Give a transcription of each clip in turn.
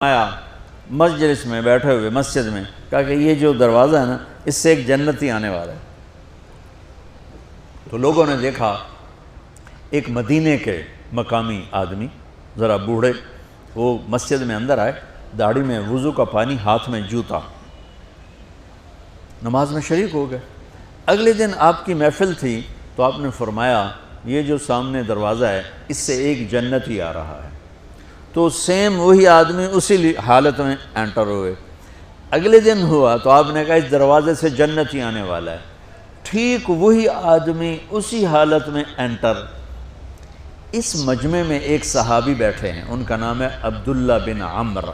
آیا مجلس میں بیٹھے ہوئے مسجد میں، کہا کہ یہ جو دروازہ ہے نا، اس سے ایک جنتی آنے والا ہے۔ تو لوگوں نے دیکھا ایک مدینے کے مقامی آدمی، ذرا بوڑھے، وہ مسجد میں اندر آئے، داڑھی میں وضو کا پانی، ہاتھ میں جوتا، نماز میں شریک ہو گئے۔ اگلے دن آپ کی محفل تھی تو آپ نے فرمایا یہ جو سامنے دروازہ ہے اس سے ایک جنتی آ رہا ہے۔ تو سیم وہی آدمی اسی حالت میں انٹر ہوئے۔ اگلے دن ہوا تو آپ نے کہا اس دروازے سے جنتی آنے والا ہے، ٹھیک وہی آدمی اسی حالت میں انٹر۔ اس مجمع میں ایک صحابی بیٹھے ہیں، ان کا نام ہے عبداللہ بن عمرو۔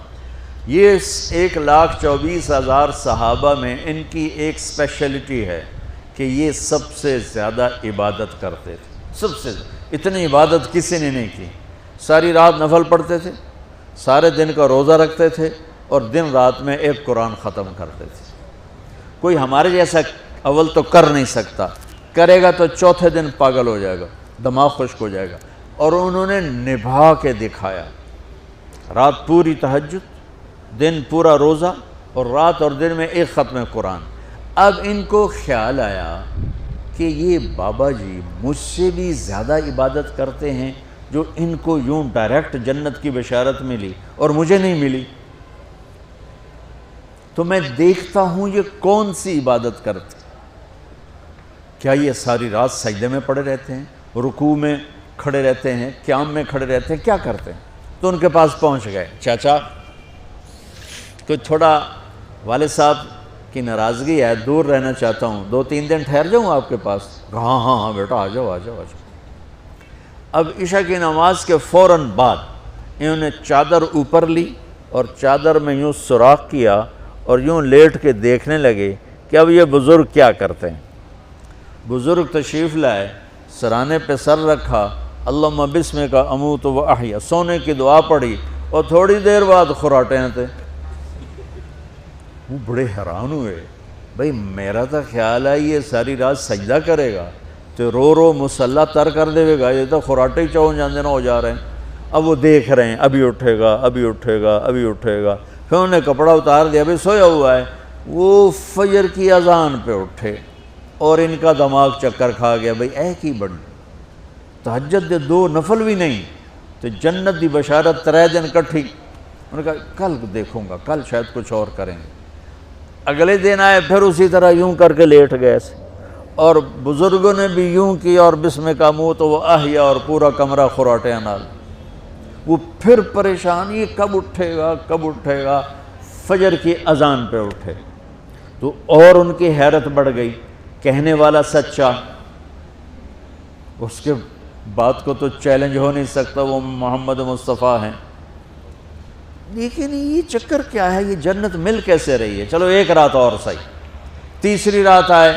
یہ 1,24,000 صحابہ میں ان کی ایک اسپیشلٹی ہے کہ یہ سب سے زیادہ عبادت کرتے تھے، سب سے اتنی عبادت کسی نے نہیں کی۔ ساری رات نفل پڑھتے تھے، سارے دن کا روزہ رکھتے تھے، اور دن رات میں ایک قرآن ختم کرتے تھے۔ کوئی ہمارے جیسا اول تو کر نہیں سکتا، کرے گا تو چوتھے دن پاگل ہو جائے گا، دماغ خشک ہو جائے گا، اور انہوں نے نبھا کے دکھایا۔ رات پوری تہجد، دن پورا روزہ، اور رات اور دن میں ایک ختم قرآن۔ اب ان کو خیال آیا کہ یہ بابا جی مجھ سے بھی زیادہ عبادت کرتے ہیں، جو ان کو یوں ڈائریکٹ جنت کی بشارت ملی اور مجھے نہیں ملی، تو میں دیکھتا ہوں یہ کون سی عبادت کرتے، کیا یہ ساری رات سجدے میں پڑے رہتے ہیں، رکوع میں کھڑے رہتے ہیں، قیام میں کھڑے رہتے ہیں، کیا کرتے ہیں؟ تو ان کے پاس پہنچ گئے، چاچا کوئی تھوڑا والد صاحب کی ناراضگی ہے، دور رہنا چاہتا ہوں، 2-3 دن ٹھہر جاؤں آپ کے پاس؟ ہاں ہاں ہاں بیٹا آ جاؤ آ جاؤ آ جاؤ۔ اب عشاء کی نماز کے فوراً بعد انہوں نے چادر اوپر لی اور چادر میں یوں سوراخ کیا اور یوں لیٹ کے دیکھنے لگے کہ اب یہ بزرگ کیا کرتے ہیں۔ بزرگ تشریف لائے، سرانے پہ سر رکھا، اللہم بسمک اموت و احیا، سونے کی دعا پڑھی، اور تھوڑی دیر بعد خراٹے تھے۔ وہ بڑے حیران ہوئے، بھئی میرا تو خیال ہے یہ ساری رات سجدہ کرے گا تو رو رو مسلح تر کر دے گا، یہ تو خراٹے ہی چون جاندے نہ ہو جا رہے ہیں۔ اب وہ دیکھ رہے ہیں ابھی اٹھے گا ابھی اٹھے گا ابھی اٹھے گا، پھر انہوں نے کپڑا اتار دیا، ابھی سویا ہوا ہے۔ وہ فجر کی اذان پہ اٹھے اور ان کا دماغ چکر کھا گیا، بھئی ایک ہی بڑی تہجد دے 2 نفل بھی نہیں تو جنت دی بشارت 3 دن کٹھی۔ انہوں نے کہا کل دیکھوں گا، کل شاید کچھ اور کریں گے۔ اگلے دن آئے، پھر اسی طرح یوں کر کے لیٹ گئے، اور بزرگوں نے بھی یوں کیا، اور بسمک اموت و احیا، اور پورا کمرہ خراٹے نال۔ وہ پھر پریشان، یہ کب اٹھے گا کب اٹھے گا؟ فجر کی اذان پہ اٹھے تو اور ان کی حیرت بڑھ گئی، کہنے والا سچا، اس کے بات کو تو چیلنج ہو نہیں سکتا، وہ محمد مصطفیٰ ہیں، لیکن یہ چکر کیا ہے، یہ جنت مل کیسے رہی ہے؟ چلو ایک رات اور صحیح۔ تیسری رات آئے،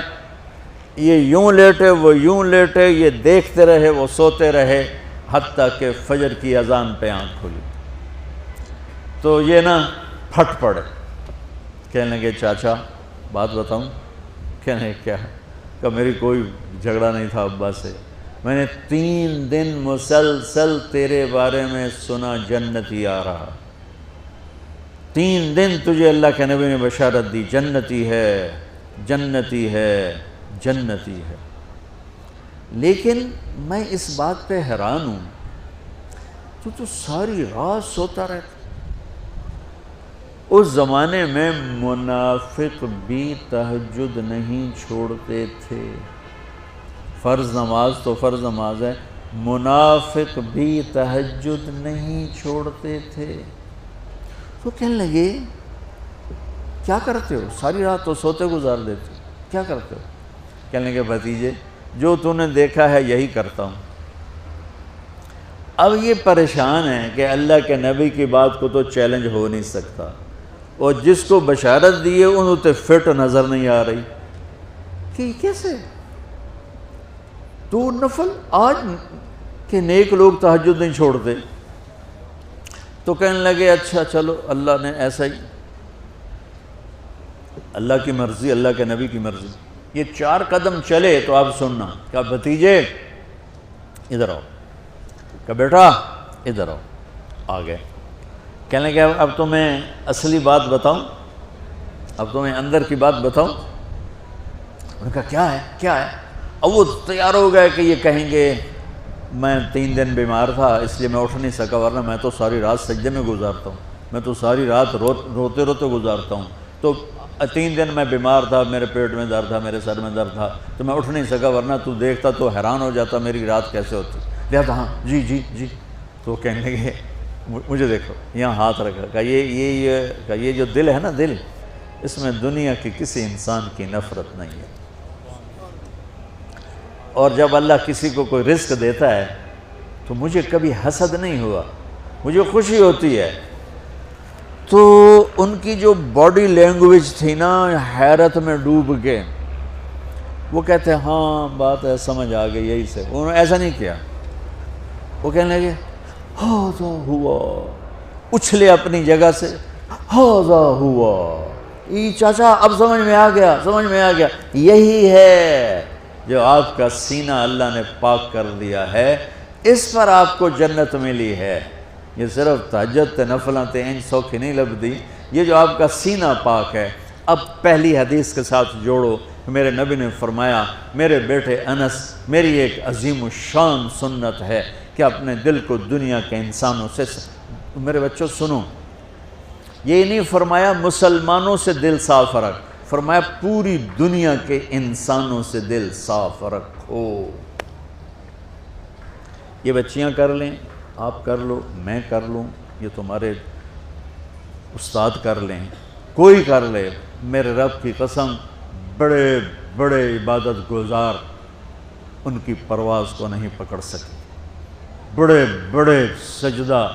یہ یوں لیٹے وہ یوں لیٹے، یہ دیکھتے رہے وہ سوتے رہے، حتیٰ کہ فجر کی اذان پہ آنکھ کھلی تو یہ نا پھٹ پڑے، کہنے لگے چاچا بات بتاؤں؟ کہنے کیا ہے؟ کہ میری کوئی جھگڑا نہیں تھا ابا سے، میں نے 3 دن مسلسل تیرے بارے میں سنا جنتی آ رہا، 3 دن تجھے اللہ کے نبی نے بشارت دی، جنتی ہے جنتی ہے جنتی ہے، لیکن میں اس بات پہ حیران ہوں تو ساری رات سوتا رہتا۔ اس زمانے میں منافق بھی تہجد نہیں چھوڑتے تھے، فرض نماز تو فرض نماز ہے، منافق بھی تہجد نہیں چھوڑتے تھے۔ تو کہنے لگے کیا کرتے ہو؟ ساری رات تو سوتے گزار دیتے، کیا کرتے ہو؟ کہنے لگے بھتیجے جو تو نے دیکھا ہے یہی کرتا ہوں۔ اب یہ پریشان ہے کہ اللہ کے نبی کی بات کو تو چیلنج ہو نہیں سکتا، اور جس کو بشارت دی ہے انہوں تے فٹ نظر نہیں آ رہی کہ کیسے تو نفل آج کہ نیک لوگ تہجد نہیں چھوڑتے۔ تو کہنے لگے اچھا چلو اللہ نے ایسا ہی، اللہ کی مرضی، اللہ کے نبی کی مرضی۔ یہ 4 قدم چلے تو آپ سننا، کہا بھتیجے ادھر آؤ، کہا بیٹا ادھر آؤ، آ گئے۔ کہنے لگے اب تو میں اصلی بات بتاؤں، اب تو میں اندر کی بات بتاؤں؟ انہوں نے کہا کیا ہے کیا ہے؟ اب وہ تیار ہو گئے کہ یہ کہیں گے میں 3 دن بیمار تھا اس لیے میں اٹھ نہیں سکا، ورنہ میں تو ساری رات سجدے میں گزارتا ہوں، میں تو ساری رات روتے روتے گزارتا ہوں، تو 3 دن میں بیمار تھا، میرے پیٹ میں درد تھا، میرے سر میں درد تھا، تو میں اٹھ نہیں سکا، ورنہ تو دیکھتا تو حیران ہو جاتا میری رات کیسے ہوتی۔ لہذا ہاں جی جی جی، تو کہنے لگے مجھے دیکھو، یہاں ہاتھ رکھا، کہا یہ جو دل ہے نا، دل، اس میں دنیا کی کسی انسان کی نفرت نہیں ہے، اور جب اللہ کسی کو کوئی رزق دیتا ہے تو مجھے کبھی حسد نہیں ہوا، مجھے خوشی ہوتی ہے۔ تو ان کی جو باڈی لینگویج تھی نا، حیرت میں ڈوب کے وہ کہتے ہیں ہاں بات ہے، سمجھ آ گئی، یہی سے۔ انہوں نے ایسا نہیں کیا، وہ کہنے لگے ہاذا ہوا، اچھلے اپنی جگہ سے، ہاذا ہوا، ای چاچا اب سمجھ میں آ گیا، سمجھ میں آ گیا، یہی ہے جو آپ کا سینہ اللہ نے پاک کر دیا ہے، اس پر آپ کو جنت ملی ہے۔ یہ صرف تہجد تے نفلاں تے انج سوکھی نہیں لبدی، یہ جو آپ کا سینہ پاک ہے۔ اب پہلی حدیث کے ساتھ جوڑو، میرے نبی نے فرمایا، میرے بیٹے انس، میری ایک عظیم الشان سنت ہے کہ اپنے دل کو دنیا کے انسانوں سے، میرے بچوں سنو، یہ نہیں فرمایا مسلمانوں سے دل صاف رکھ، فرمایا پوری دنیا کے انسانوں سے دل صاف رکھو۔ یہ بچیاں کر لیں، آپ کر لو، میں کر لوں، یہ تمہارے استاد کر لیں، کوئی کر لے، میرے رب کی قسم بڑے بڑے عبادت گزار ان کی پرواز کو نہیں پکڑ سکے، بڑے بڑے سجدہ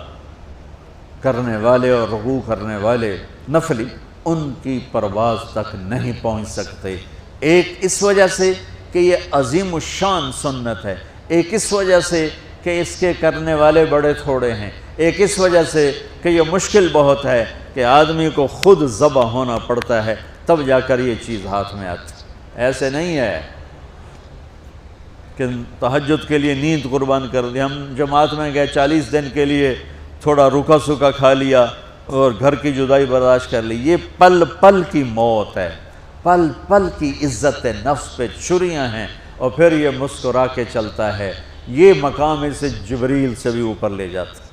کرنے والے اور رکوع کرنے والے نفلی ان کی پرواز تک نہیں پہنچ سکتے۔ ایک اس وجہ سے کہ یہ عظیم الشان سنت ہے، ایک اس وجہ سے کہ اس کے کرنے والے بڑے تھوڑے ہیں، ایک اس وجہ سے کہ یہ مشکل بہت ہے کہ آدمی کو خود ذبح ہونا پڑتا ہے تب جا کر یہ چیز ہاتھ میں آتی۔ ایسے نہیں ہے کہ تہجد کے لیے نیند قربان کر دی، ہم جماعت میں گئے 40 دن کے لیے تھوڑا روکھا سوکھا کھا لیا اور گھر کی جدائی برداشت کر لی، یہ پل پل کی موت ہے، پل پل کی عزت نفس پہ چھریاں ہیں، اور پھر یہ مسکرا کے چلتا ہے، یہ مقام اسے جبریل سے بھی اوپر لے جاتا ہے۔